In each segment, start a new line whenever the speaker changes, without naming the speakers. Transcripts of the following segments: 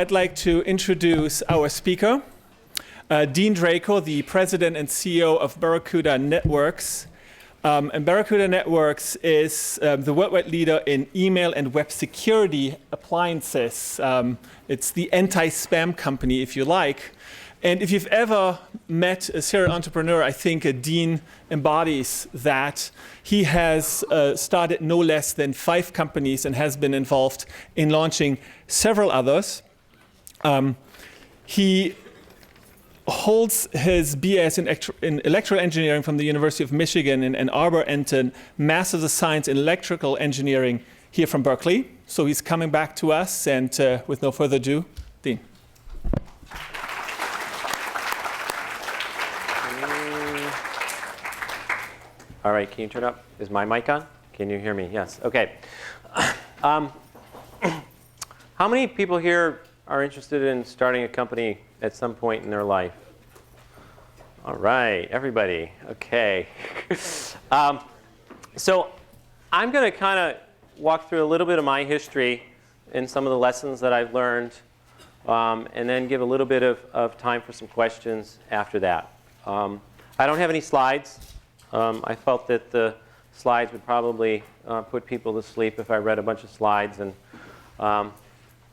I'd like to introduce our speaker, Dean Drako, the president and CEO of Barracuda Networks. And Barracuda Networks is the worldwide leader in email and web security appliances. It's the anti-spam company, if you like. And if you've ever met a serial entrepreneur, I think Dean embodies that. He has started no less than 5 companies and has been involved in launching several others. He holds his BS in electrical engineering from the University of Michigan in Ann Arbor and a Master's of Science in Electrical Engineering here from Berkeley. So he's coming back to us, and with no further ado, Dean.
All right, can you turn up? Is my mic on? Can you hear me? Yes. Okay. How many people here are interested in starting a company at some point in their life? All right, everybody. Okay. So I'm going to kind of walk through a little bit of my history and some of the lessons that I've learned, and then give a little bit of time for some questions after that. I don't have any slides. I felt that the slides would probably put people to sleep if I read a bunch of slides. And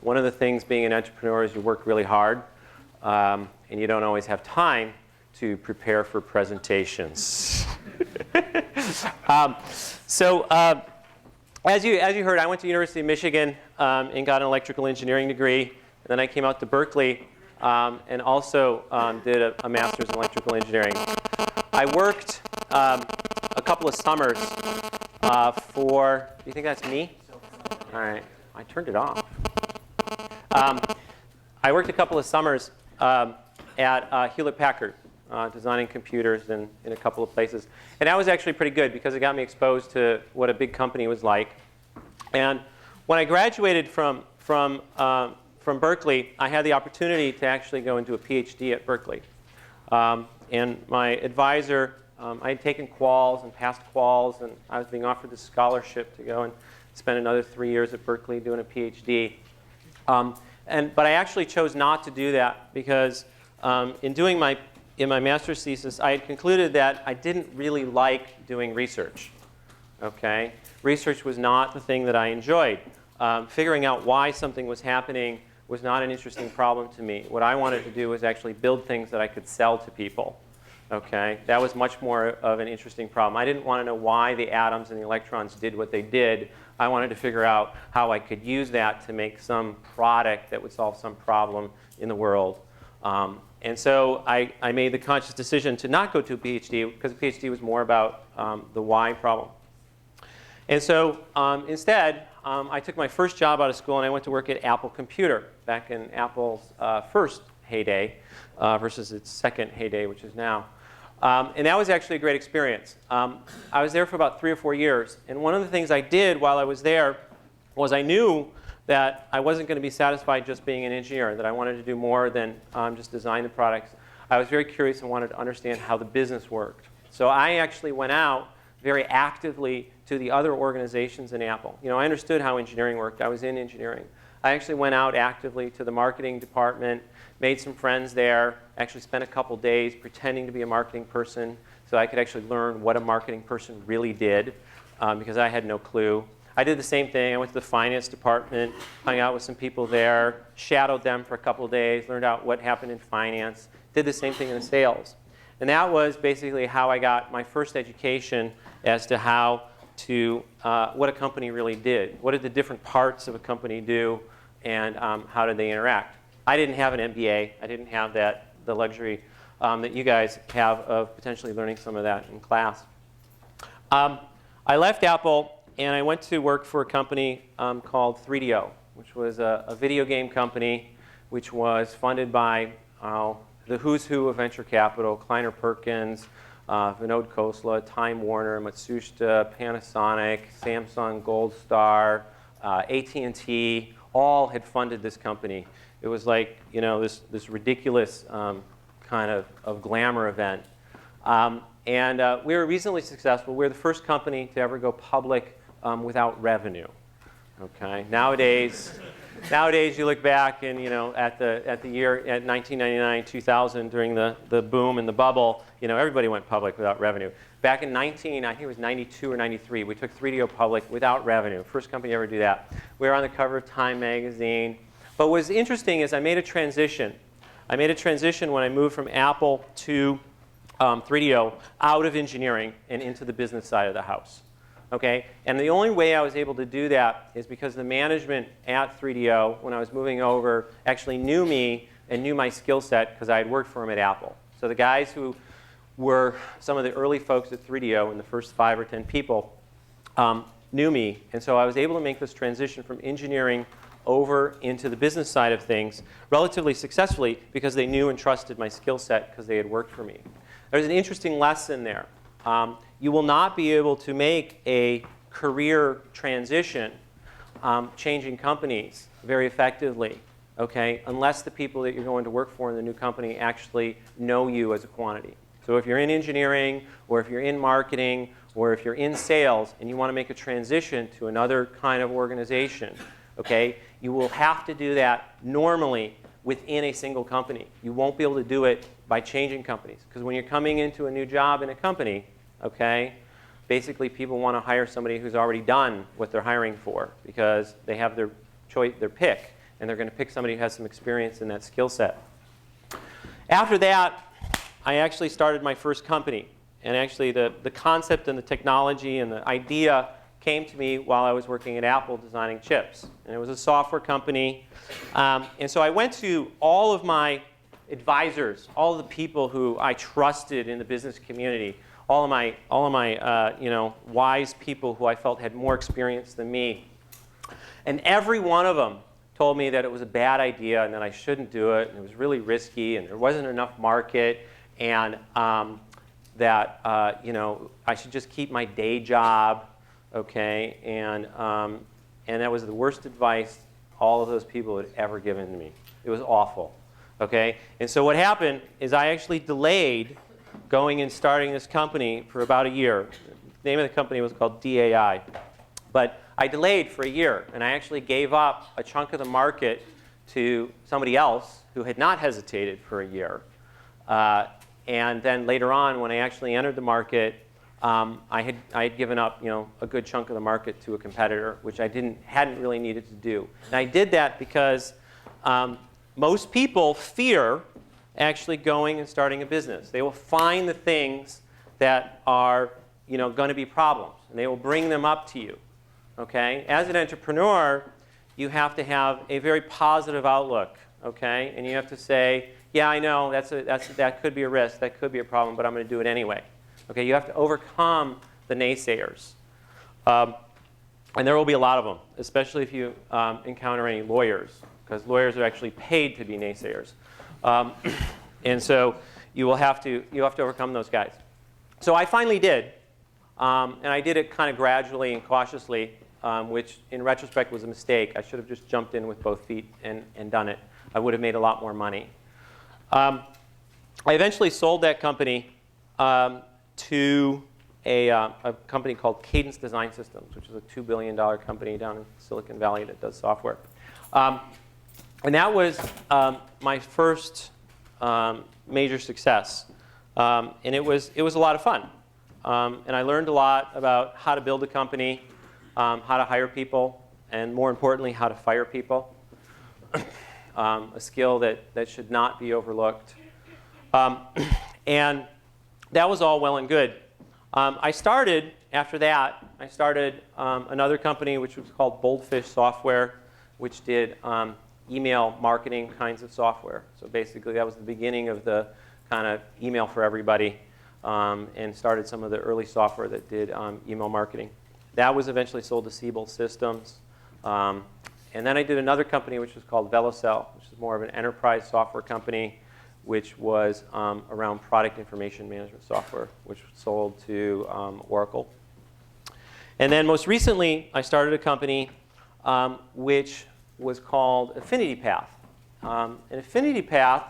one of the things being an entrepreneur is you work really hard, and you don't always have time to prepare for presentations. So as you heard, I went to the University of Michigan and got an electrical engineering degree. And then I came out to Berkeley and also did a master's in electrical engineering. I worked a couple of summers for, do you think that's me? All right, I turned it off. I worked a couple of summers at Hewlett-Packard, designing computers in a couple of places. And that was actually pretty good because it got me exposed to what a big company was like. And when I graduated from Berkeley, I had the opportunity to actually go into a PhD at Berkeley. And my advisor, I had taken quals and passed quals, and I was being offered this scholarship to go and spend another 3 years at Berkeley doing a PhD. But I actually chose not to do that because in my master's thesis, I had concluded that I didn't really like doing research. Okay? Research was not the thing that I enjoyed. Figuring out why something was happening was not an interesting problem to me. What I wanted to do was actually build things that I could sell to people. Okay? That was much more of an interesting problem. I didn't want to know why the atoms and the electrons did what they did. I wanted to figure out how I could use that to make some product that would solve some problem in the world. And so I made the conscious decision to not go to a PhD because a PhD was more about the why problem. And so instead, I took my first job out of school and I went to work at Apple Computer back in Apple's first heyday versus its second heyday, which is now. And that was actually a great experience. I was there for about 3 or 4 years. And one of the things I did while I was there was I knew that I wasn't going to be satisfied just being an engineer, that I wanted to do more than just design the products. I was very curious and wanted to understand how the business worked. So I actually went out very actively to the other organizations in Apple. You know, I understood how engineering worked. I was in engineering. I actually went out actively to the marketing department, made some friends there, actually spent a couple days pretending to be a marketing person so I could actually learn what a marketing person really did because I had no clue. I did the same thing. I went to the finance department, hung out with some people there, shadowed them for a couple of days, learned out what happened in finance, did the same thing in sales. And that was basically how I got my first education as to how to, what a company really did. What did the different parts of a company do, and how did they interact? I didn't have an MBA. I didn't have the luxury that you guys have of potentially learning some of that in class. I left Apple and I went to work for a company called 3DO, which was a video game company which was funded by the who's who of venture capital: Kleiner Perkins, Vinod Khosla, Time Warner, Matsushita, Panasonic, Samsung, Gold Star, AT&T, all had funded this company. It was like, you know, this ridiculous kind of glamour event. And we were reasonably successful. We were the first company to ever go public without revenue. Okay. Nowadays, Nowadays, you look back and at the year at 1999, 2000, during the boom and the bubble, everybody went public without revenue. Back in I think it was 92 or 93, we took 3DO public without revenue. First company to ever do that. We were on the cover of Time magazine. But what's interesting is I made a transition. I made a transition when I moved from Apple to 3DO out of engineering and into the business side of the house. Okay? And the only way I was able to do that is because the management at 3DO, when I was moving over, actually knew me and knew my skill set because I had worked for them at Apple. So the guys who were some of the early folks at 3DO, and the first 5 or 10 people, knew me. And so I was able to make this transition from engineering over into the business side of things relatively successfully because they knew and trusted my skill set because they had worked for me. There's an interesting lesson there. You will not be able to make a career transition changing companies very effectively, okay, unless the people that you're going to work for in the new company actually know you as a quantity. So if you're in engineering, or if you're in marketing, or if you're in sales, and you want to make a transition to another kind of organization, okay, you will have to do that normally within a single company. You won't be able to do it by changing companies. Because when you're coming into a new job in a company, okay, basically people want to hire somebody who's already done what they're hiring for because they have their choice, their pick, and they're going to pick somebody who has some experience in that skill set. After that, I actually started my first company. And actually the concept and the technology and the idea came to me while I was working at Apple designing chips. And it was a software company. And so I went to all of my advisors, all of the people who I trusted in the business community, all of my wise people who I felt had more experience than me. And every one of them told me that it was a bad idea and that I shouldn't do it, and it was really risky, and there wasn't enough market, and that I should just keep my day job, okay, and that was the worst advice all of those people had ever given to me. It was awful, okay. And so what happened is I actually delayed going and starting this company for about a year. The name of the company was called DAI, but I delayed for a year, and I actually gave up a chunk of the market to somebody else who had not hesitated for a year. And then later on, when I actually entered the market, I had given up a good chunk of the market to a competitor, which I hadn't really needed to do. And I did that because most people fear actually going and starting a business. They will find the things that are going to be problems, and they will bring them up to you. Okay? As an entrepreneur, you have to have a very positive outlook. Okay? And you have to say, yeah, I know that could be a risk, that could be a problem, but I'm going to do it anyway. Okay? You have to overcome the naysayers. And there will be a lot of them, especially if you encounter any lawyers, because lawyers are actually paid to be naysayers. And so you have to overcome those guys. So I finally did. And I did it kind of gradually and cautiously, which in retrospect was a mistake. I should have just jumped in with both feet and done it. I would have made a lot more money. I eventually sold that company to a company called Cadence Design Systems, which is a $2 billion company down in Silicon Valley that does software. And that was my first major success. And it was a lot of fun. And I learned a lot about how to build a company, how to hire people, and more importantly, how to fire people. A skill that should not be overlooked. And that was all well and good. After that, I started another company which was called Boldfish Software, which did email marketing kinds of software. So basically, that was the beginning of the kind of email for everybody, and started some of the early software that did email marketing. That was eventually sold to Siebel Systems. And then I did another company which was called Velocel, which is more of an enterprise software company, which was around product information management software, which was sold to Oracle. And then most recently, I started a company which was called Affinity Path. And Affinity Path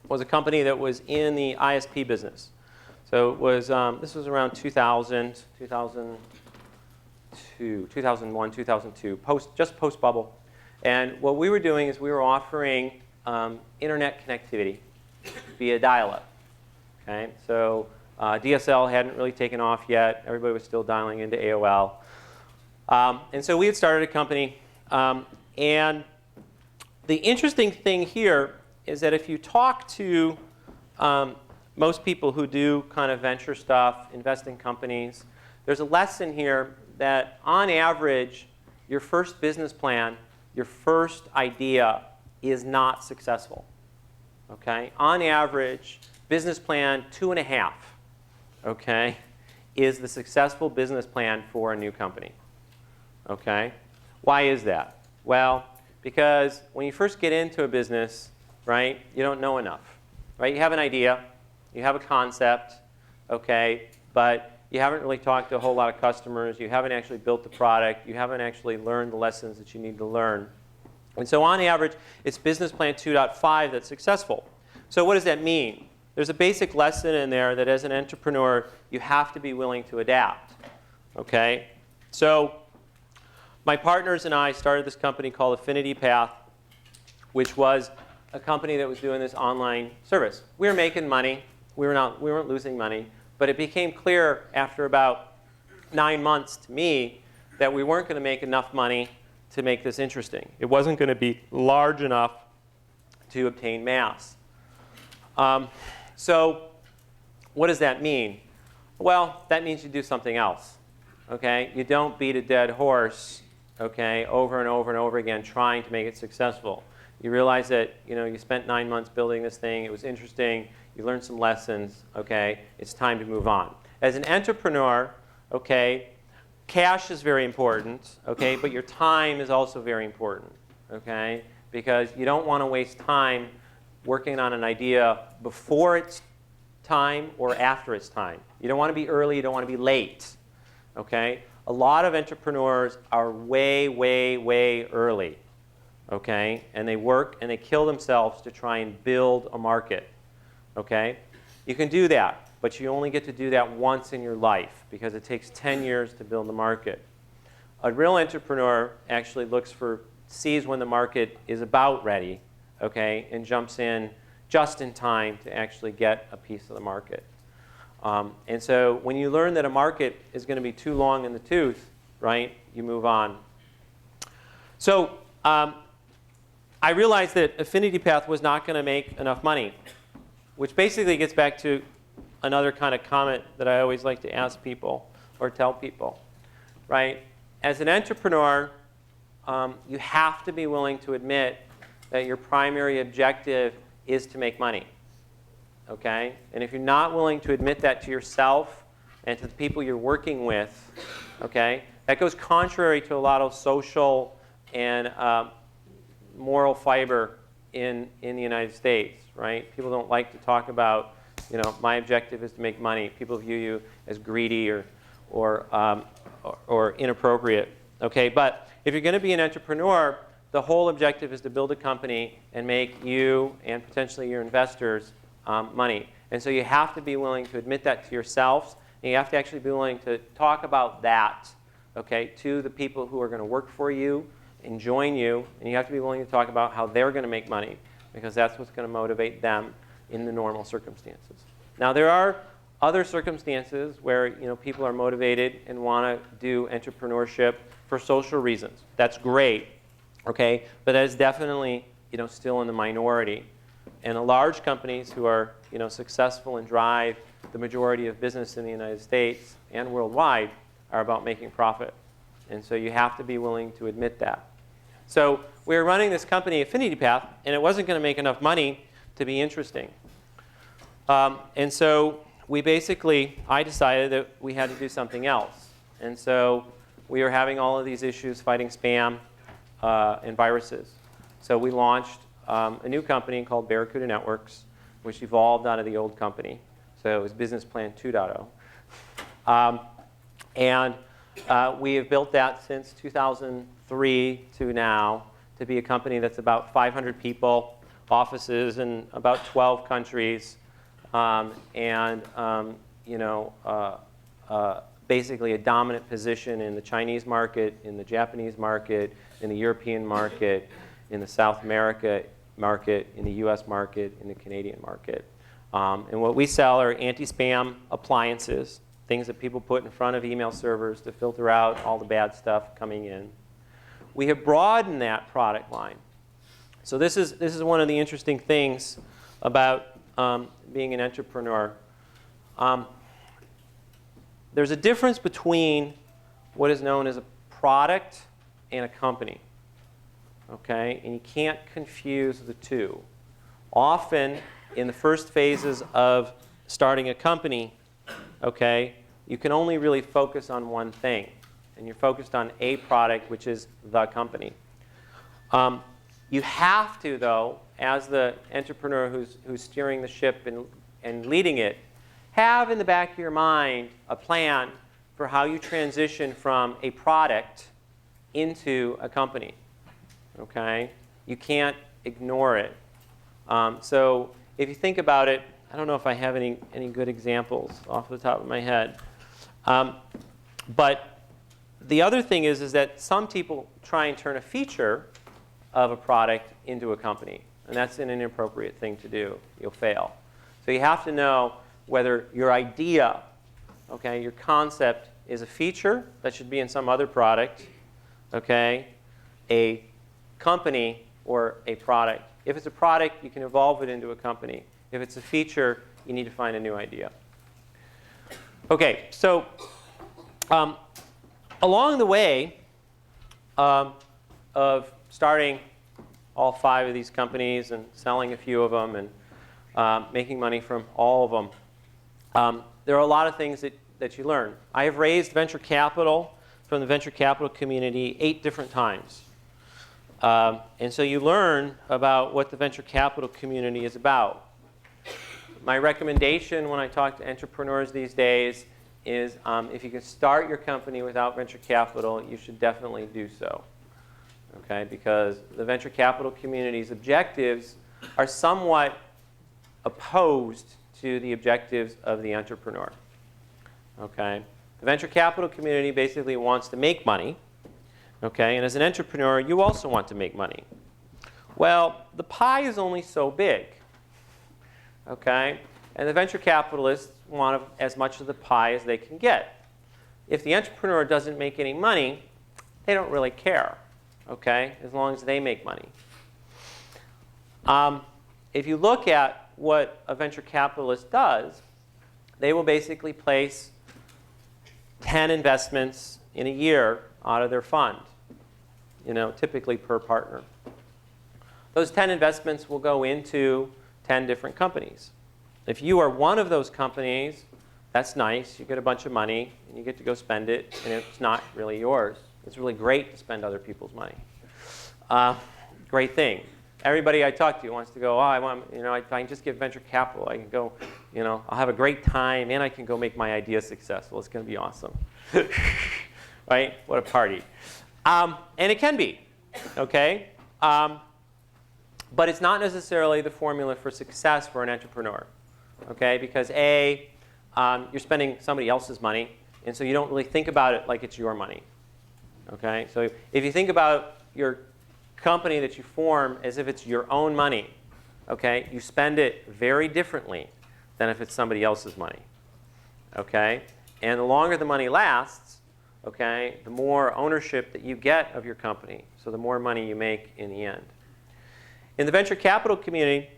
was a company that was in the ISP business. So it was, this was around 2000, 2001, 2002, just post-bubble. And what we were doing is we were offering internet connectivity via dial-up. Okay? So DSL hadn't really taken off yet. Everybody was still dialing into AOL. And so we had started a company. And the interesting thing here is that if you talk to most people who do kind of venture stuff, invest in companies, there's a lesson here that on average, your first business plan, your first idea is not successful. Okay? On average, business plan 2.5, okay, is the successful business plan for a new company. Okay? Why is that? Well, because when you first get into a business, right, you don't know enough. Right? You have an idea, you have a concept, okay, but you haven't really talked to a whole lot of customers, you haven't actually built the product, you haven't actually learned the lessons that you need to learn. And so on average, it's business plan 2.5 that's successful. So what does that mean? There's a basic lesson in there that as an entrepreneur, you have to be willing to adapt. Okay? So my partners and I started this company called Affinity Path, which was a company that was doing this online service. We were making money. We weren't losing money. But it became clear after about 9 months to me that we weren't going to make enough money to make this interesting. It wasn't going to be large enough to obtain mass. So what does that mean? Well, that means you do something else. Okay? You don't beat a dead horse, okay, over and over and over again trying to make it successful. You realize that you spent 9 months building this thing. It was interesting. You learned some lessons. Okay? It's time to move on. As an entrepreneur, okay, cash is very important, okay, but your time is also very important, okay, because you don't want to waste time working on an idea before it's time or after it's time. You don't want to be early. You don't want to be late, okay. A lot of entrepreneurs are way, way, way early, okay, and they work and they kill themselves to try and build a market, okay. You can do that. But you only get to do that once in your life because it takes 10 years to build the market. A real entrepreneur actually sees when the market is about ready, okay, and jumps in just in time to actually get a piece of the market. And so when you learn that a market is going to be too long in the tooth, right, you move on. So I realized that Affinity Path was not going to make enough money, which basically gets back to another kind of comment that I always like to ask people or tell people, right? As an entrepreneur, you have to be willing to admit that your primary objective is to make money, okay? And if you're not willing to admit that to yourself and to the people you're working with, okay, that goes contrary to a lot of social and moral fiber in the United States, right? People don't like to talk about, my objective is to make money. People view you as greedy or inappropriate. Okay, but if you're going to be an entrepreneur, the whole objective is to build a company and make you and potentially your investors money. And so you have to be willing to admit that to yourselves, and you have to actually be willing to talk about that, okay, to the people who are going to work for you and join you, and you have to be willing to talk about how they're going to make money, because that's what's going to motivate them in the normal circumstances. Now, there are other circumstances where people are motivated and want to do entrepreneurship for social reasons. That's great, okay? But that is definitely still in the minority. And the large companies who are successful and drive the majority of business in the United States and worldwide are about making profit. And so you have to be willing to admit that. So we were running this company, Affinity Path, and it wasn't going to make enough money to be interesting. And so I decided that we had to do something else. And so we were having all of these issues fighting spam and viruses. So we launched a new company called Barracuda Networks, which evolved out of the old company. So it was Business Plan 2.0. And we have built that since 2003 to now to be a company that's about 500 people, offices in about 12 countries, and basically a dominant position in the Chinese market, in the Japanese market, in the European market, in the South America market, in the US market, in the Canadian market. And what we sell are anti-spam appliances, things that people put in front of email servers to filter out all the bad stuff coming in. We have broadened that product line. So this is one of the interesting things about being an entrepreneur. There's a difference between what is known as a product and a company. Okay? And you can't confuse the two. Often, in the first phases of starting a company, okay, you can only really focus on one thing. And you're focused on a product, which is the company. You have to, though, as the entrepreneur who's steering the ship and leading it, have in the back of your mind a plan for how you transition from a product into a company. Okay? You can't ignore it. So if you think about it, I don't know if I have any good examples off the top of my head. But the other thing is that some people try and turn a feature of a product into a company. And that's an inappropriate thing to do. You'll fail. So you have to know whether your idea, okay, your concept is a feature that should be in some other product, okay, a company, or a product. If it's a product, you can evolve it into a company. If it's a feature, you need to find a new idea. Okay, so along the way of starting all 5 of these companies and selling a few of them and making money from all of them, there are a lot of things that you learn. I have raised venture capital from the venture capital community 8 different times. And so you learn about what the venture capital community is about. My recommendation when I talk to entrepreneurs these days is if you can start your company without venture capital, you should definitely do so. Okay? Because the venture capital community's objectives are somewhat opposed to the objectives of the entrepreneur. Okay? The venture capital community basically wants to make money. Okay? And as an entrepreneur, you also want to make money. Well, the pie is only so big. Okay? And the venture capitalists want as much of the pie as they can get. If the entrepreneur doesn't make any money, they don't really care. Okay? As long as they make money. If you look at what a venture capitalist does, they will basically place 10 investments in a year out of their fund, typically per partner. Those 10 investments will go into 10 different companies. If you are one of those companies, that's nice. You get a bunch of money, and you get to go spend it, and it's not really yours. It's really great to spend other people's money. Great thing. Everybody I talk to wants to go, I want, if I can just get venture capital, I can go, I'll have a great time, and I can go make my idea successful. It's going to be awesome. Right? What a party. And it can be, okay? But it's not necessarily the formula for success for an entrepreneur, okay? Because A, you're spending somebody else's money, and so you don't really think about it like it's your money, okay? So if you think about your company that you form as if it's your own money, okay, you spend it very differently than if it's somebody else's money, okay? And the longer the money lasts, okay, the more ownership that you get of your company, so the more money you make in the end. In the venture capital community,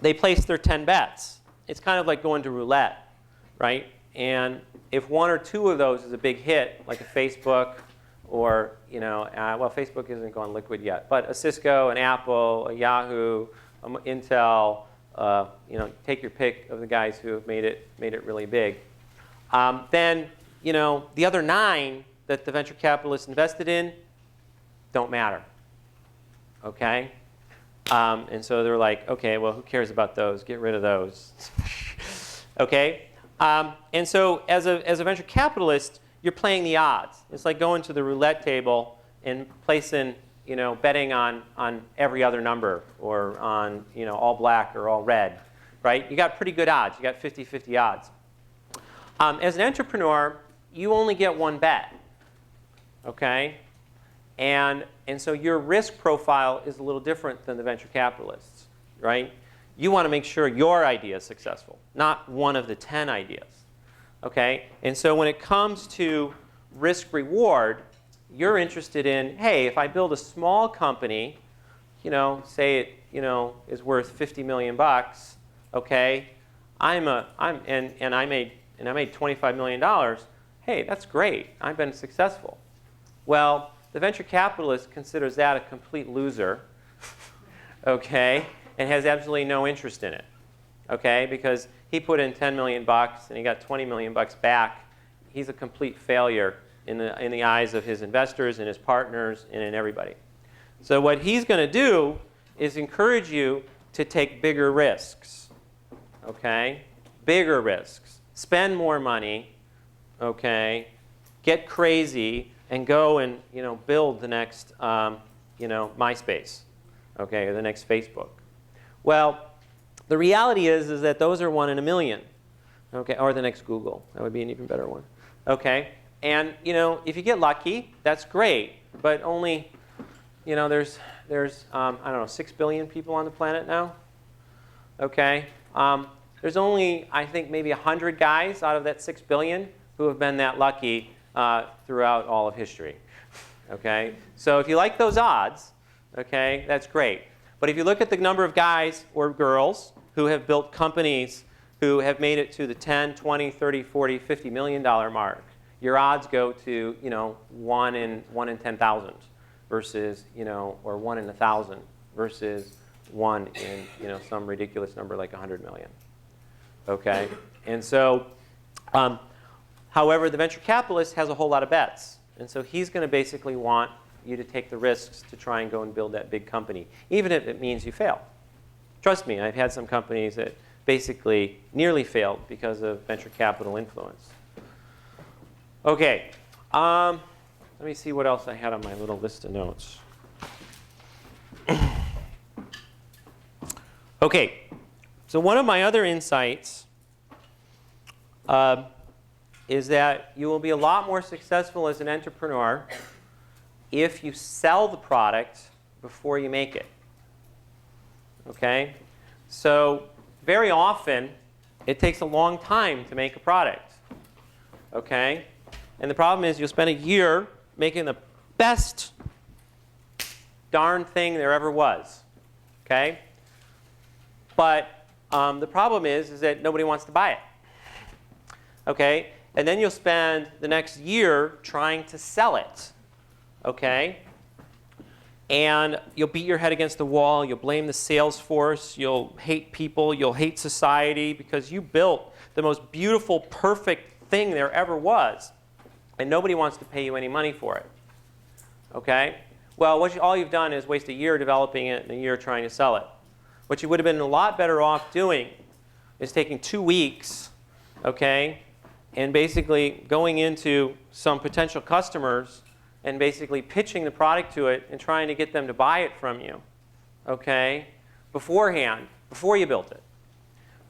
they place their 10 bets. It's kind of like going to roulette, right? And if 1 or 2 of those is a big hit, like a Facebook, or well, Facebook isn't gone liquid yet, but a Cisco, an Apple, a Yahoo, Intel, take your pick of the guys who have made it really big. Then the other 9 that the venture capitalists invested in don't matter. Okay? And so they're like, okay, well, who cares about those? Get rid of those. Okay? And so as a venture capitalist, you're playing the odds. It's like going to the roulette table and placing, betting on every other number, or on, all black or all red, right? You got pretty good odds. You got 50-50 odds. As an entrepreneur, you only get one bet, okay? And so your risk profile is a little different than the venture capitalists, right? You want to make sure your idea is successful, not one of the 10 ideas, okay? And so when it comes to risk reward, you're interested in, hey, if I build a small company, say it, is worth 50 million bucks, okay? And I made $25 million. Hey, that's great. I've been successful. Well, the venture capitalist considers that a complete loser, okay, and has absolutely no interest in it, okay, because he put in 10 million bucks and he got 20 million bucks back. He's a complete failure in the eyes of his investors and his partners and in everybody. So what he's going to do is encourage you to take bigger risks, okay, bigger risks, spend more money, okay, get crazy, and go and build the next MySpace, okay, or the next Facebook. Well, the reality is that those are 1 in a million, okay, or the next Google. That would be an even better one, okay. And if you get lucky, that's great, but only there's I don't know, 6 billion people on the planet now, okay. There's only, I think, maybe 100 guys out of that 6 billion who have been that lucky throughout all of history, okay? So if you like those odds, okay, that's great. But if you look at the number of guys or girls who have built companies who have made it to the 10, 20, 30, 40, $50 million mark, your odds go to 1 in 10,000 versus or 1 in 1,000 versus 1 in some ridiculous number like 100 million. Okay, and so. However, the venture capitalist has a whole lot of bets. And so he's going to basically want you to take the risks to try and go and build that big company, even if it means you fail. Trust me, I've had some companies that basically nearly failed because of venture capital influence. OK, let me see what else I had on my little list of notes. OK, so one of my other insights is that you will be a lot more successful as an entrepreneur if you sell the product before you make it. Okay? So very often, it takes a long time to make a product. Okay? And the problem is you'll spend a year making the best darn thing there ever was. Okay? But the problem is that nobody wants to buy it. Okay? And then you'll spend the next year trying to sell it, okay? And you'll beat your head against the wall. You'll blame the sales force. You'll hate people. You'll hate society because you built the most beautiful, perfect thing there ever was. And nobody wants to pay you any money for it, okay? Well, all you've done is waste a year developing it and a year trying to sell it. What you would have been a lot better off doing is taking 2 weeks, okay, and basically going into some potential customers and basically pitching the product to it and trying to get them to buy it from you, okay, beforehand, before you built it,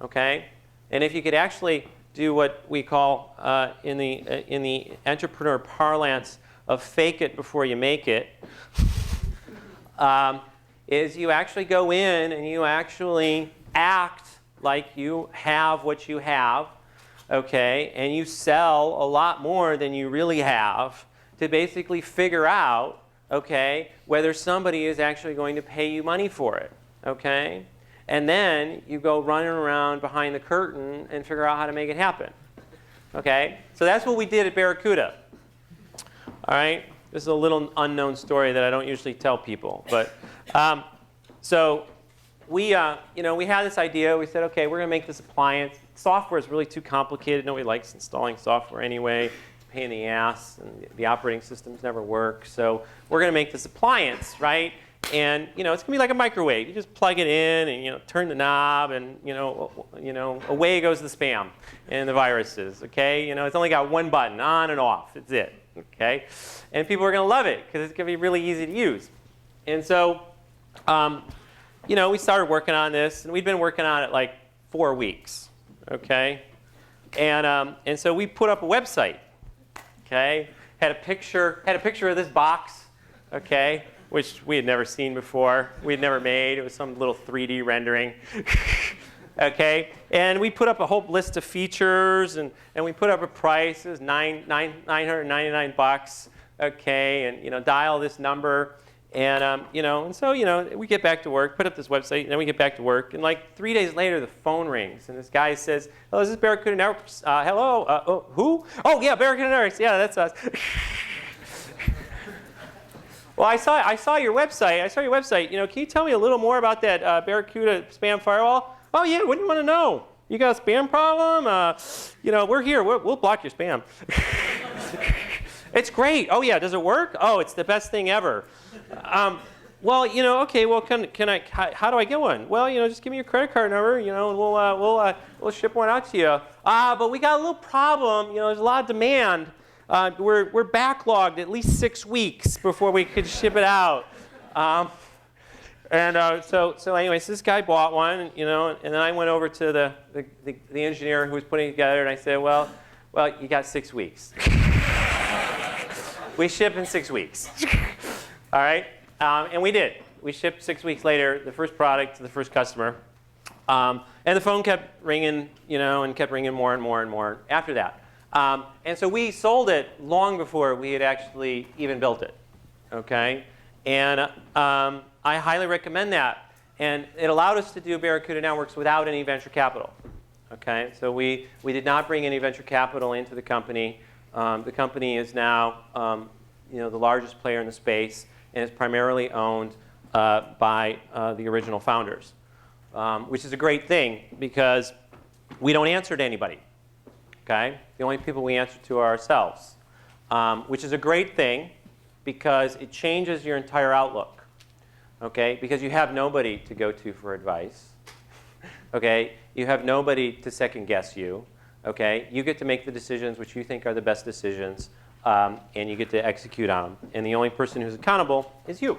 okay? And if you could actually do what we call in the entrepreneur parlance of fake it before you make it, is you actually go in and you actually act like you have what you have, okay, and you sell a lot more than you really have to basically figure out, okay, whether somebody is actually going to pay you money for it, okay? And then you go running around behind the curtain and figure out how to make it happen, okay? So that's what we did at Barracuda, all right? This is a little unknown story that I don't usually tell people, but so we had this idea. We said, okay, we're going to make this appliance. Software is really too complicated. Nobody likes installing software anyway. Pain in the ass, and the operating systems never work. So we're going to make this appliance, right? And it's going to be like a microwave. You just plug it in and turn the knob, and away goes the spam and the viruses. Okay, it's only got one button, on and off. That's it. Okay, and people are going to love it because it's going to be really easy to use. And so, we started working on this, and we'd been working on it like 4 weeks. Okay, and so we put up a website. Okay, had a picture of this box, okay, which we had never seen before. We had never made. It was some little 3D rendering. Okay, and we put up a whole list of features, and we put up a price. It was $999. Okay, and dial this number, and and so we get back to work, put up this website, and then we get back to work, and like 3 days later, the phone rings, and this guy says, "Oh, is this Barracuda Networks? Hello, who? Oh, yeah, Barracuda Networks. Yeah, that's us." Well, I saw your website. Can you tell me a little more about that Barracuda spam firewall? Oh, yeah, what do you want to know? You got a spam problem? We're here. We'll block your spam. It's great. Oh, yeah, does it work? Oh, it's the best thing ever. Well, okay, well, can I, how do I get one? Well, just give me your credit card number, and we'll ship one out to you. But we got a little problem. There's a lot of demand. We're backlogged at least 6 weeks before we could ship it out. So anyways, this guy bought one, and then I went over to the engineer who was putting it together, and I said, well, you got 6 weeks. We ship in 6 weeks. All right, and we did. We shipped 6 weeks later the first product to the first customer, and the phone kept ringing, and kept ringing more and more and more after that. And so we sold it long before we had actually even built it. Okay, and I highly recommend that. And it allowed us to do Barracuda Networks without any venture capital. Okay, so we did not bring any venture capital into the company. The company is now the largest player in the space, and is primarily owned by the original founders, which is a great thing because we don't answer to anybody. Okay, the only people we answer to are ourselves, which is a great thing because it changes your entire outlook. Okay, because you have nobody to go to for advice. Okay, you have nobody to second guess you. Okay, you get to make the decisions which you think are the best decisions, and you get to execute on them. And the only person who's accountable is you.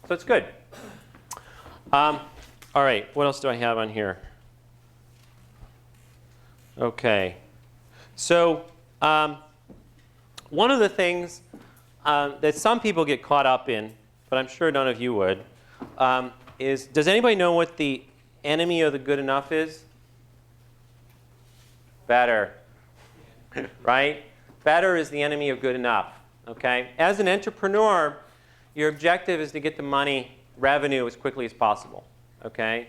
So it's good. All right, what else do I have on here? Okay, so one of the things that some people get caught up in, but I'm sure none of you would, is, does anybody know what the enemy of the good enough is? Better. Right? Better is the enemy of good enough. Okay? As an entrepreneur, your objective is to get the money, revenue, as quickly as possible. Okay?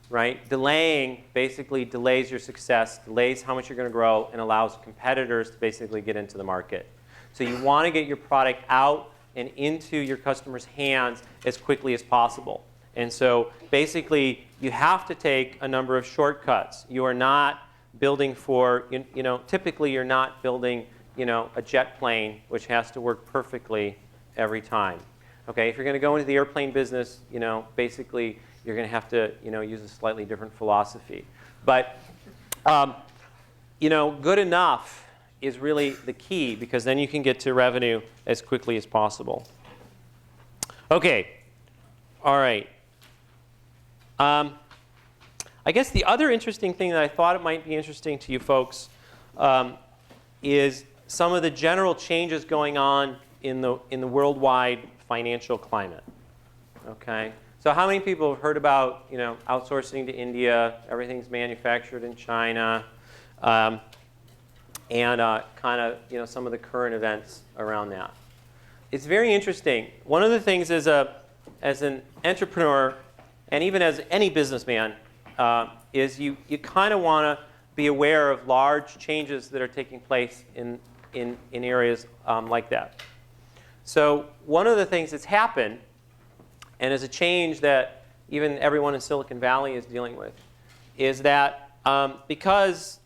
Right? Delaying basically delays your success, delays how much you're going to grow, and allows competitors to basically get into the market. So you want to get your product out and into your customers' hands as quickly as possible. And so basically, you have to take a number of shortcuts. You are not building for, typically you're not building, a jet plane which has to work perfectly every time. Okay, if you're going to go into the airplane business, basically you're going to have to, use a slightly different philosophy. But, good enough is really the key, because then you can get to revenue as quickly as possible. Okay, all right. I guess the other interesting thing that I thought it might be interesting to you folks is some of the general changes going on in the worldwide financial climate. Okay, so how many people have heard about outsourcing to India? Everything's manufactured in China. And kind of some of the current events around that. It's very interesting. One of the things as an entrepreneur, and even as any businessman, is you kind of want to be aware of large changes that are taking place in areas like that. So one of the things that's happened, and is a change that even everyone in Silicon Valley is dealing with, is that because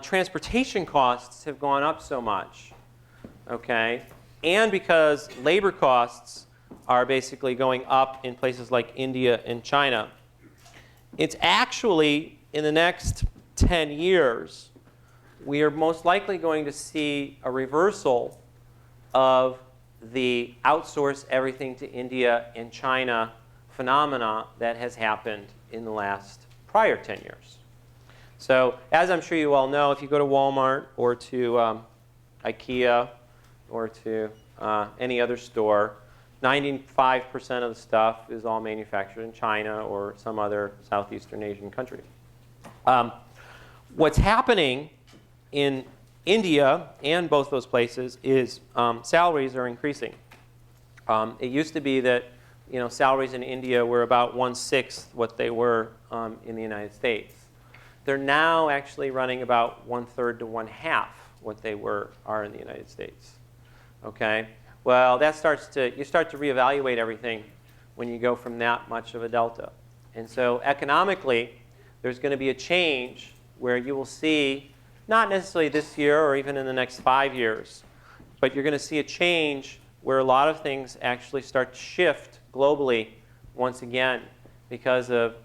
transportation costs have gone up so much, okay, and because labor costs are basically going up in places like India and China, it's actually, in the next 10 years, we are most likely going to see a reversal of the outsource everything to India and China phenomena that has happened in the last prior 10 years. So as I'm sure you all know, if you go to Walmart or to IKEA or to any other store. 95% of the stuff is all manufactured in China or some other Southeastern Asian country. What's happening in India and both those places is salaries are increasing. It used to be that salaries in India were about 1/6 what they were in the United States. They're now actually running about 1/3 to 1/2 what they are in the United States. Okay. Well, you start to reevaluate everything when you go from that much of a delta. And so economically, there's going to be a change where you will see, not necessarily this year or even in the next 5 years, but you're going to see a change where a lot of things actually start to shift globally once again because of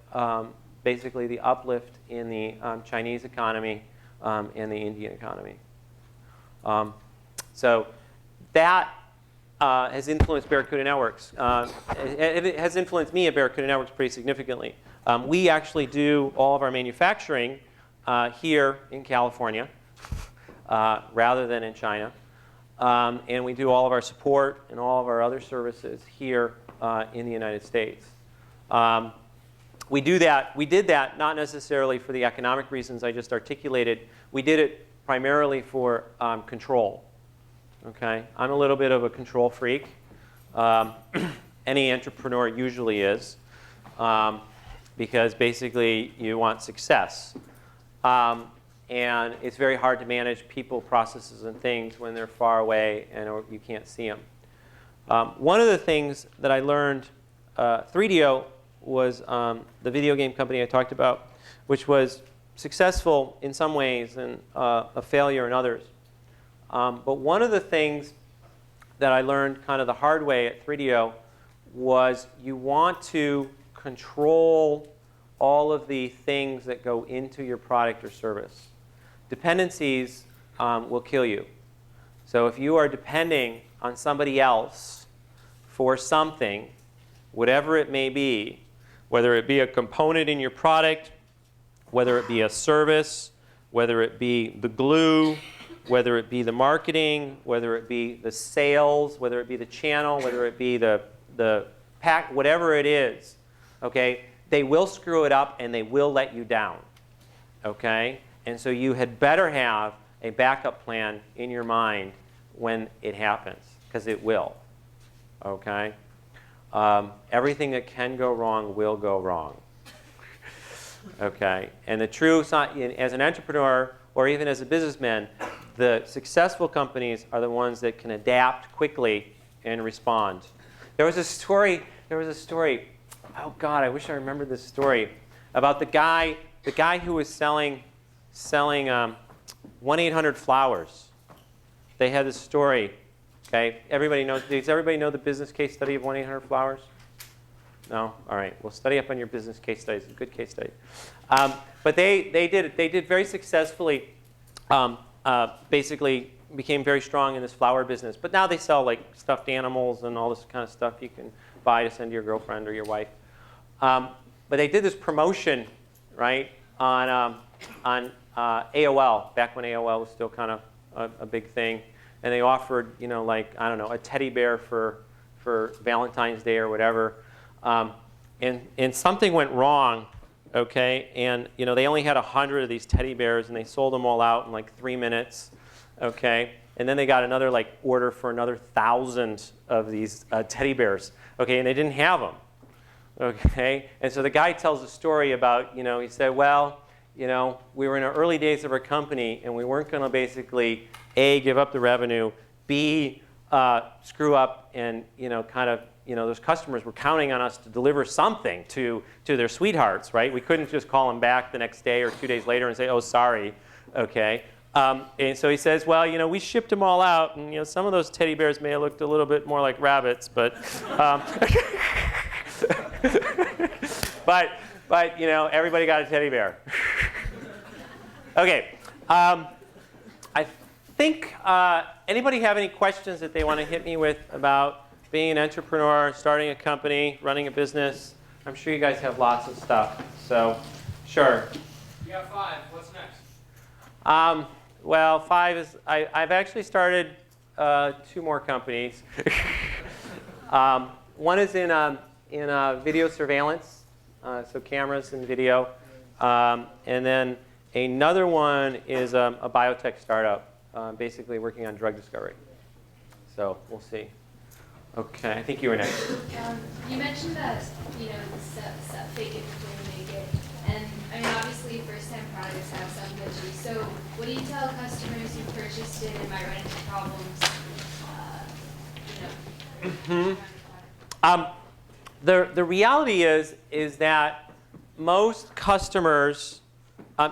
basically the uplift in the Chinese economy and the Indian economy. So that has influenced Barracuda Networks. It has influenced me at Barracuda Networks pretty significantly. We actually do all of our manufacturing here in California rather than in China. And we do all of our support and all of our other services here in the United States. We did that not necessarily for the economic reasons I just articulated. We did it primarily for control. Okay, I'm a little bit of a control freak. Any entrepreneur usually is, because basically you want success. And it's very hard to manage people, processes, and things when they're far away and or you can't see them. One of the things that I learned, 3DO was the video game company I talked about, which was successful in some ways and a failure in others. But one of the things that I learned kind of the hard way at 3DO was you want to control all of the things that go into your product or service. Dependencies will kill you. So if you are depending on somebody else for something, whatever it may be, whether it be a component in your product, whether it be a service, whether it be the glue, whether it be the marketing, whether it be the sales, whether it be the channel, whether it be the pack, whatever it is, okay, they will screw it up and they will let you down, okay? And so you had better have a backup plan in your mind when it happens, because it will, okay? Everything that can go wrong will go wrong, okay? And the truth, as an entrepreneur or even as a businessman, the successful companies are the ones that can adapt quickly and respond. There was a story, oh God, I wish I remembered this story, about the guy who was selling 1-800-Flowers. They had this story, okay? Everybody knows, does everybody know the business case study of 1-800-Flowers? No? All right, well, study up on your business case studies. It's a good case study. But they did very successfully, basically became very strong in this flower business. But now they sell like stuffed animals and all this kind of stuff you can buy to send to your girlfriend or your wife. But they did this promotion, right, on AOL, back when AOL was still kind of a big thing. And they offered, like, I don't know, a teddy bear for Valentine's Day or whatever. And something went wrong, okay? And, they only had 100 of these teddy bears, and they sold them all out in like 3 minutes, okay? And then they got another order for another 1,000 of these teddy bears, okay? And they didn't have them, okay? And so the guy tells a story about, he said, well, we were in the early days of our company, and we weren't going to basically, A, give up the revenue, B, screw up and, those customers were counting on us to deliver something to their sweethearts, right? We couldn't just call them back the next day or 2 days later and say, oh, sorry, okay? And so he says, well, we shipped them all out, and some of those teddy bears may have looked a little bit more like rabbits, but, but everybody got a teddy bear. Okay, I think anybody have any questions that they want to hit me with about being an entrepreneur, starting a company, running a business? I'm sure you guys have lots of stuff, so sure.
You got 5. What's next?
Well, 5 is, I've actually started two more companies. One is in video surveillance, so cameras and video. And then another one is a biotech startup, basically working on drug discovery. So we'll see. Okay, I think you were next.
You mentioned that, fake it before you make it. And I mean, obviously, first-time products have some glitches. So what do you tell customers who purchased it and might run into problems?
The reality is that most customers,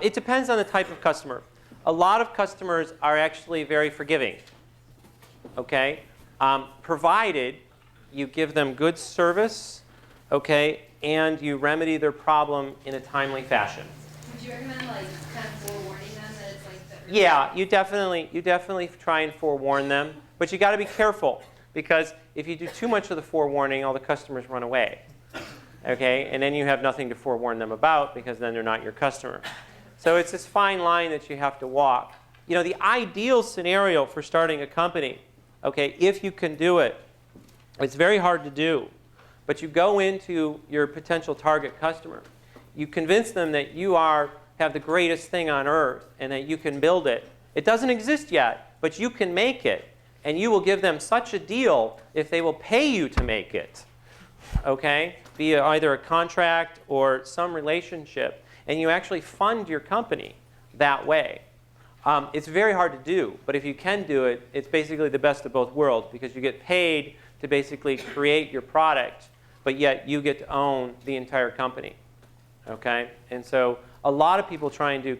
it depends on the type of customer. A lot of customers are actually very forgiving, okay? Provided you give them good service, okay, and you remedy their problem in a timely fashion.
Would you recommend like kind of forewarning them that it's like the
Yeah, you definitely try and forewarn them, but you got to be careful because if you do too much of the forewarning, all the customers run away, okay, and then you have nothing to forewarn them about because then they're not your customer. So it's this fine line that you have to walk. You know, the ideal scenario for starting a company, okay, if you can do it, it's very hard to do. But you go into your potential target customer. You convince them that you have the greatest thing on earth and that you can build it. It doesn't exist yet, but you can make it. And you will give them such a deal if they will pay you to make it. Okay? Be it either a contract or some relationship. And you actually fund your company that way. It's very hard to do, but if you can do it, it's basically the best of both worlds because you get paid to basically create your product, but yet you get to own the entire company. Okay? And so a lot of people try and do,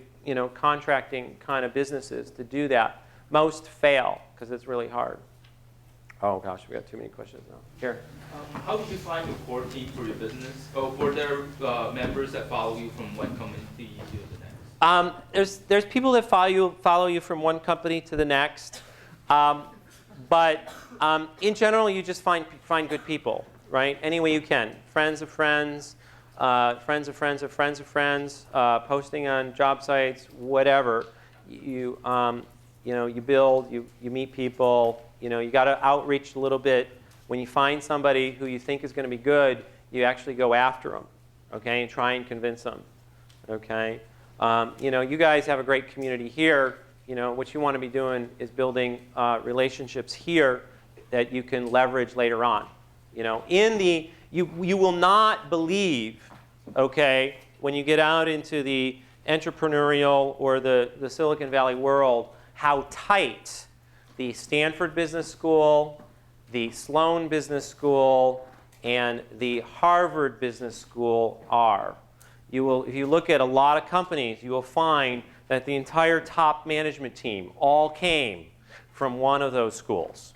contracting kind of businesses to do that. Most fail because it's really hard. Oh gosh, we got too many questions now. Here.
How would you find your core team for your business? Or for their members that follow you from one company to the next?
There's people that follow you from one company to the next, but in general, you just find good people, right? Any way you can. Friends of friends, friends of friends of friends of friends, posting on job sites, whatever. You build, you meet people. You got to outreach a little bit. When you find somebody who you think is going to be good, you actually go after them, okay, and try and convince them, okay. You guys have a great community here. What you want to be doing is building relationships here that you can leverage later on. You will not believe, okay, when you get out into the entrepreneurial or the Silicon Valley world, how tight the Stanford Business School, the Sloan Business School, and the Harvard Business School are. If you look at a lot of companies, you will find that the entire top management team all came from one of those schools.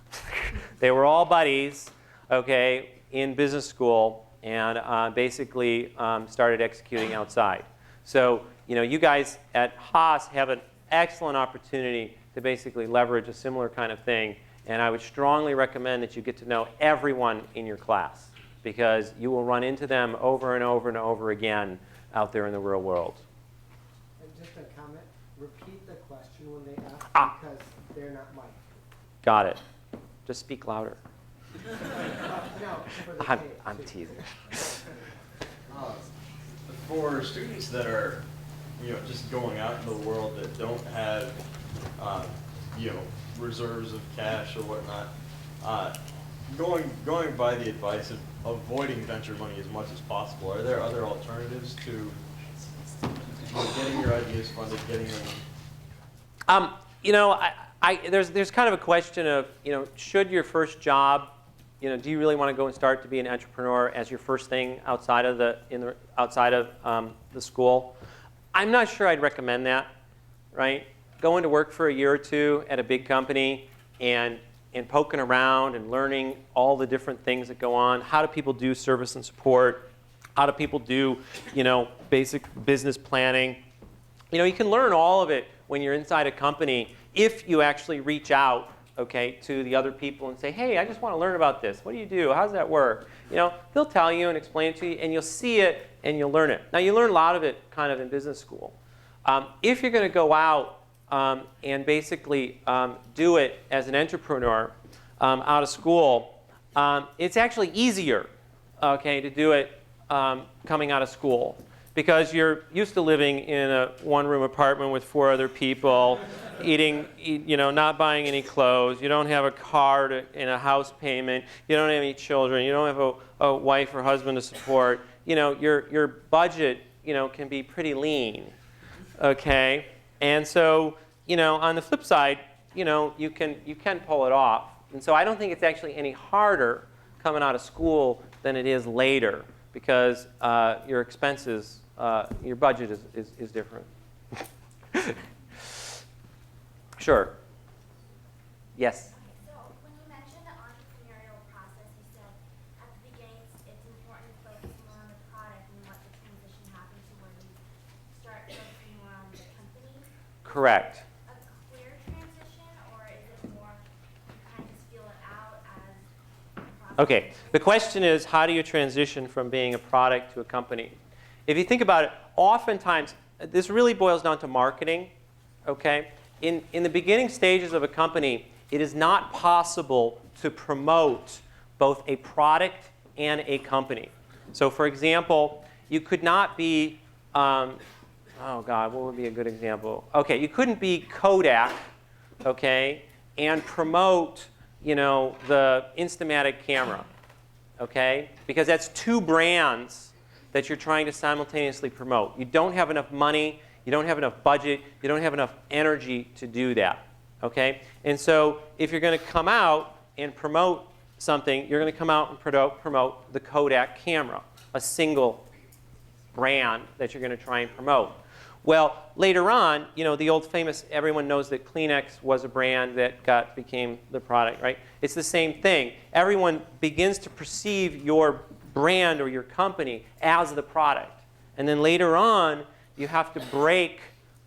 They were all buddies, okay, in business school, and basically started executing outside. So, you guys at Haas have an excellent opportunity to basically leverage a similar kind of thing, and I would strongly recommend that you get to know everyone in your class because you will run into them over and over and over again out there in the real world.
And just a comment, repeat the question when they ask because they're not mic'd.
Got it. Just speak louder.
No, for the
I'm
tape, too.
teasing.
For students that are, just going out into the world that don't have, reserves of cash or whatnot, going by the advice of avoiding venture money as much as possible, are there other alternatives to getting your ideas funded, getting them?
There's kind of a question of, should your first job, do you really want to go and start to be an entrepreneur as your first thing outside of the school? I'm not sure I'd recommend that, right? Going to work for a year or two at a big company and poking around and learning all the different things that go on. How do people do service and support? How do people do, basic business planning? You can learn all of it when you're inside a company if you actually reach out, okay, to the other people and say, hey, I just want to learn about this. What do you do? How does that work? They'll tell you and explain it to you, and you'll see it and you'll learn it. Now, you learn a lot of it kind of in business school. If you're going to go out and basically do it as an entrepreneur out of school, it's actually easier, okay, to do it coming out of school. Because you're used to living in a one-room apartment with 4 other people, not buying any clothes. You don't have a car and a house payment. You don't have any children. You don't have a wife or husband to support. Your budget, can be pretty lean, okay? And so, on the flip side, you can pull it off. And so I don't think it's actually any harder coming out of school than it is later, because your expenses, your budget is different. Sure. Yes?
So when you mentioned the entrepreneurial process, you said at the beginning it's important to focus more on the product and let the transition happen to where you start focusing more on the company.
Correct.
A clear transition, or is it more you kind of just feel it out as a process?
Okay. The question is, how do you transition from being a product to a company? If you think about it, oftentimes, this really boils down to marketing, okay? In the beginning stages of a company, it is not possible to promote both a product and a company. So for example, you could not be, oh God, what would be a good example? Okay, you couldn't be Kodak, okay, and promote, the Instamatic camera, okay? Because that's 2 brands that you're trying to simultaneously promote. You don't have enough money, you don't have enough budget, you don't have enough energy to do that, okay? And so if you're going to come out and promote something, you're going to come out and promote the Kodak camera, a single brand that you're going to try and promote. Well, later on, the old famous, everyone knows that Kleenex was a brand that became the product, right? It's the same thing. Everyone begins to perceive your brand or your company as the product. And then later on, you have to break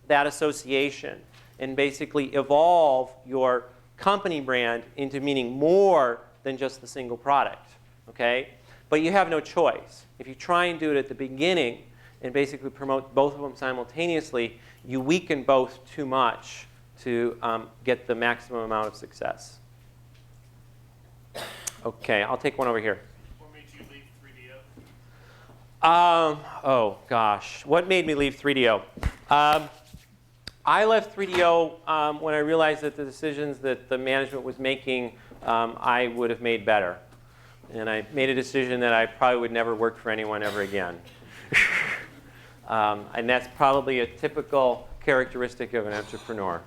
that association and basically evolve your company brand into meaning more than just the single product, okay? But you have no choice. If you try and do it at the beginning and basically promote both of them simultaneously, you weaken both too much to get the maximum amount of success. Okay, I'll take one over here. Oh gosh, what made me leave 3DO? I left 3DO when I realized that the decisions that the management was making, I would have made better. And I made a decision that I probably would never work for anyone ever again. And that's probably a typical characteristic of an entrepreneur.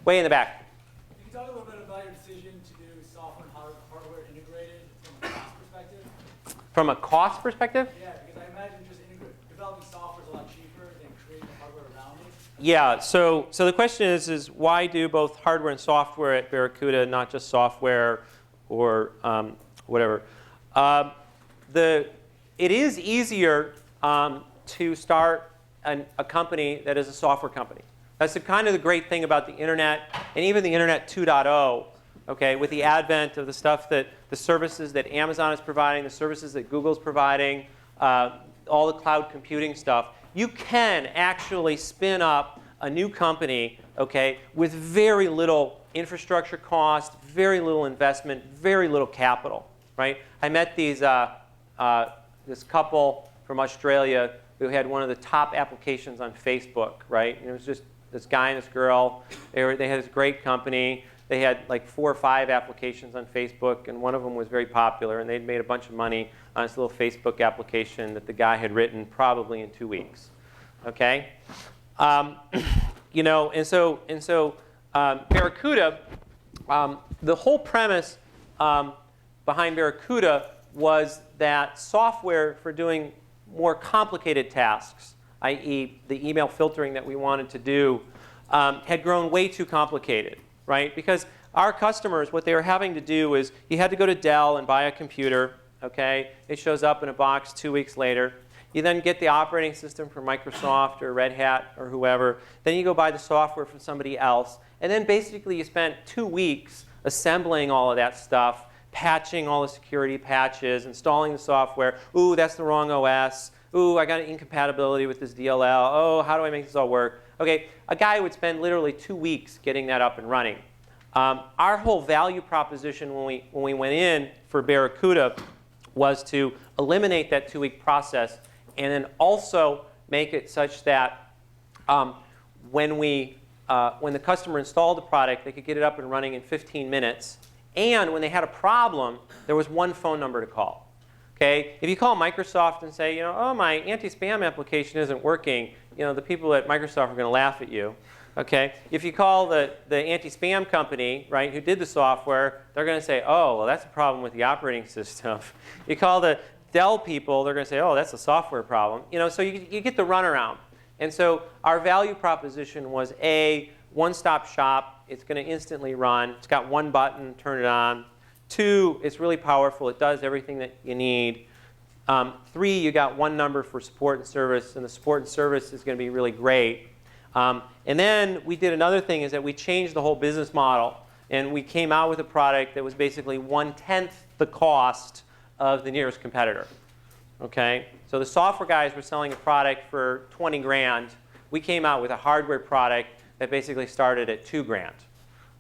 Way in the back.
Can you talk a little bit about your decision to do software and hardware integrated from a cost perspective?
From a cost perspective?
Yeah, because I imagine just developing software is a lot cheaper than creating the hardware around it.
Yeah, so the question is why do both hardware and software at Barracuda, not just software or whatever? It is easier to start a company that is a software company. That's kind of the great thing about the internet, and even the internet 2.0, okay, with the advent of the stuff that the services that Amazon is providing, the services that Google's providing, all the cloud computing stuff, you can actually spin up a new company, okay, with very little infrastructure cost, very little investment, very little capital, right? I met these this couple from Australia who had one of the top applications on Facebook, right? And it was just this guy and this girl. They had this great company. They had like 4 or 5 applications on Facebook, and one of them was very popular, and they'd made a bunch of money on this little Facebook application that the guy had written probably in 2 weeks. Okay, and so Barracuda, the whole premise behind Barracuda was that software for doing more complicated tasks, i.e. the email filtering that we wanted to do, had grown way too complicated, right? Because our customers, what they were having to do is you had to go to Dell and buy a computer, okay? It shows up in a box 2 weeks later. You then get the operating system from Microsoft or Red Hat or whoever. Then you go buy the software from somebody else. And then basically you spent 2 weeks assembling all of that stuff, patching all the security patches, installing the software. Ooh, that's the wrong OS. Ooh, I got an incompatibility with this DLL. Oh, how do I make this all work? Okay, a guy would spend literally 2 weeks getting that up and running. Our whole value proposition when we went in for Barracuda was to eliminate that 2-week process and then also make it such that when the customer installed the product, they could get it up and running in 15 minutes. And when they had a problem, there was one phone number to call. Okay? If you call Microsoft and say, oh, my anti-spam application isn't working, the people at Microsoft are going to laugh at you. Okay? If you call the anti-spam company, right, who did the software, they're going to say, oh, well, that's a problem with the operating system. You call the Dell people, they're going to say, oh, that's a software problem. So you get the runaround. And so our value proposition was A, one-stop shop. It's going to instantly run. It's got one button, turn it on. 2, it's really powerful. It does everything that you need. 3, you got one number for support and service, and the support and service is going to be really great. And then we did another thing is that we changed the whole business model. And we came out with a product that was basically 1/10 the cost of the nearest competitor. Okay? So the software guys were selling a product for 20 grand. We came out with a hardware product that basically started at 2 grand.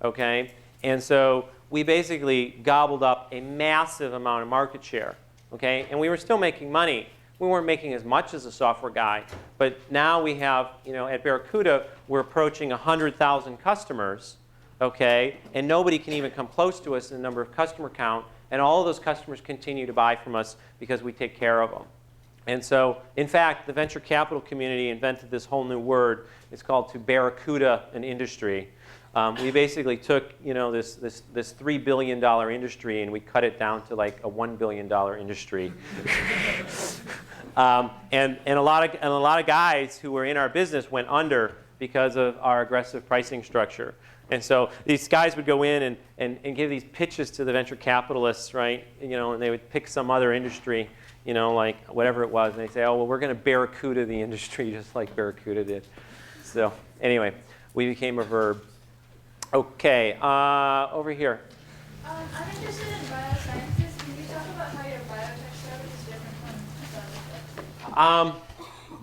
Okay? And so we basically gobbled up a massive amount of market share. Okay? And we were still making money. We weren't making as much as a software guy, but now we have, at Barracuda, we're approaching 100,000 customers, okay? And nobody can even come close to us in the number of customer count, and all of those customers continue to buy from us because we take care of them. And so, in fact, the venture capital community invented this whole new word. It's called to Barracuda an industry. We basically took, this $3 billion industry and we cut it down to like a $1 billion industry. And a lot of guys who were in our business went under because of our aggressive pricing structure. And so these guys would go in and give these pitches to the venture capitalists, right? And they would pick some other industry, like whatever it was, and they say, oh, well, we're going to Barracuda the industry just like Barracuda did. So anyway, we became a verb. Okay, over here.
I'm interested in biosciences. Can you talk about how your biotech startup is different from other?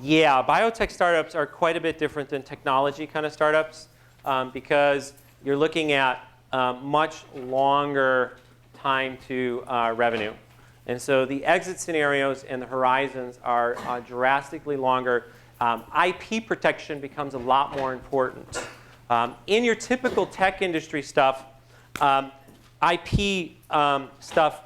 Yeah, biotech startups are quite a bit different than technology kind of startups because you're looking at much longer time to revenue. And so the exit scenarios and the horizons are drastically longer. IP protection becomes a lot more important. In your typical tech industry stuff, IP stuff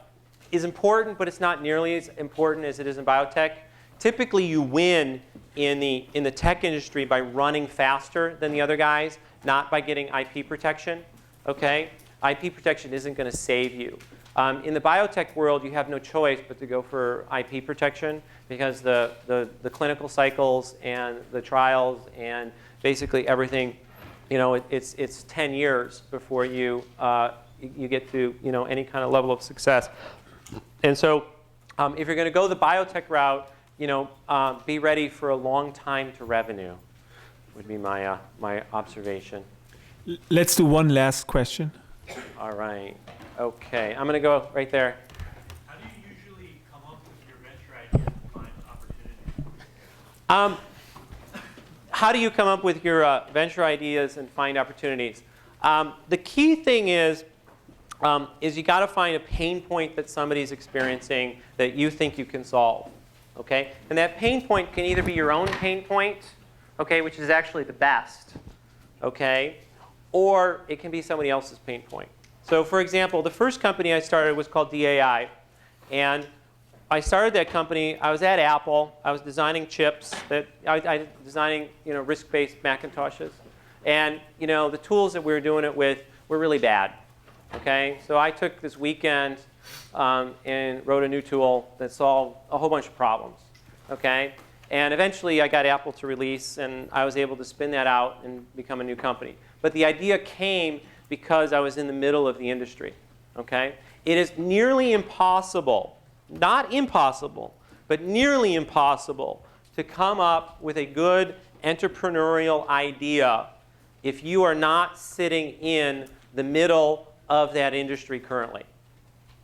is important, but it's not nearly as important as it is in biotech. Typically, you win in the tech industry by running faster than the other guys, not by getting IP protection. Okay? IP protection isn't going to save you. In the biotech world, you have no choice but to go for IP protection because the clinical cycles and the trials and basically everything, it's 10 years before you get to any kind of level of success. And so if you're going to go the biotech route, be ready for a long time to revenue would be my observation.
Let's do one last question.
All right. Okay. I'm going to go right there.
How do you usually come up with your venture ideas and find opportunities?
How do you come up with your venture ideas and find opportunities? The key thing is you got to find a pain point that somebody's experiencing that you think you can solve. Okay? And that pain point can either be your own pain point, okay, which is actually the best, okay, or it can be somebody else's pain point. So for example, the first company I started was called DAI. And I started that company, I was at Apple, I was designing chips, I was designing RISC-based Macintoshes. And the tools that we were doing it with were really bad. Okay? So I took this weekend and wrote a new tool that solved a whole bunch of problems. Okay? And eventually I got Apple to release, and I was able to spin that out and become a new company. But the idea came because I was in the middle of the industry. Okay? It is nearly impossible, not impossible, but nearly impossible to come up with a good entrepreneurial idea if you are not sitting in the middle of that industry currently.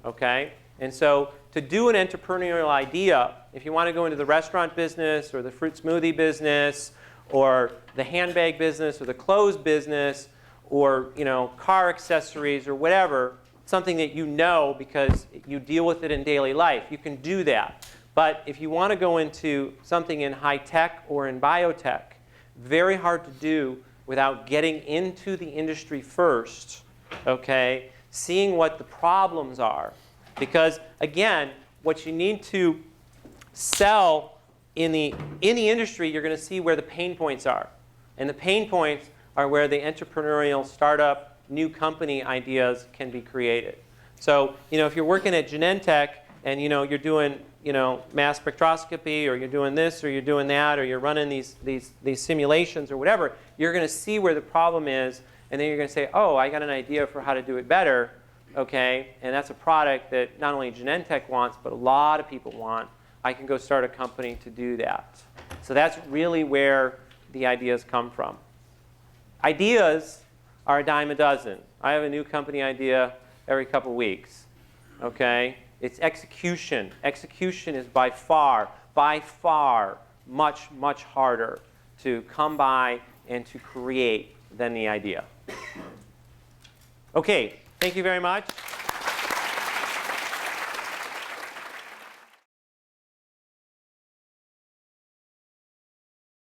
Okay? And so to do an entrepreneurial idea, if you want to go into the restaurant business or the fruit smoothie business or the handbag business or the clothes business or car accessories or whatever, something that you know because you deal with it in daily life, you can do that. But if you want to go into something in high tech or in biotech, very hard to do without getting into the industry first, okay? Seeing what the problems are. Because again, what you need to sell in the industry, you're going to see where the pain points are. And the pain points are where the entrepreneurial startup, new company ideas can be created. So, if you're working at Genentech and you're doing mass spectroscopy, or you're doing this, or you're doing that, or you're running these simulations or whatever, you're going to see where the problem is, and then you're going to say, oh, I got an idea for how to do it better, okay? And that's a product that not only Genentech wants, but a lot of people want. I can go start a company to do that. So that's really where the ideas come from. Ideas are a dime a dozen. I have a new company idea every couple weeks, okay? It's execution. Execution is by far, much, much harder to come by and to create than the idea. Okay, thank you very much.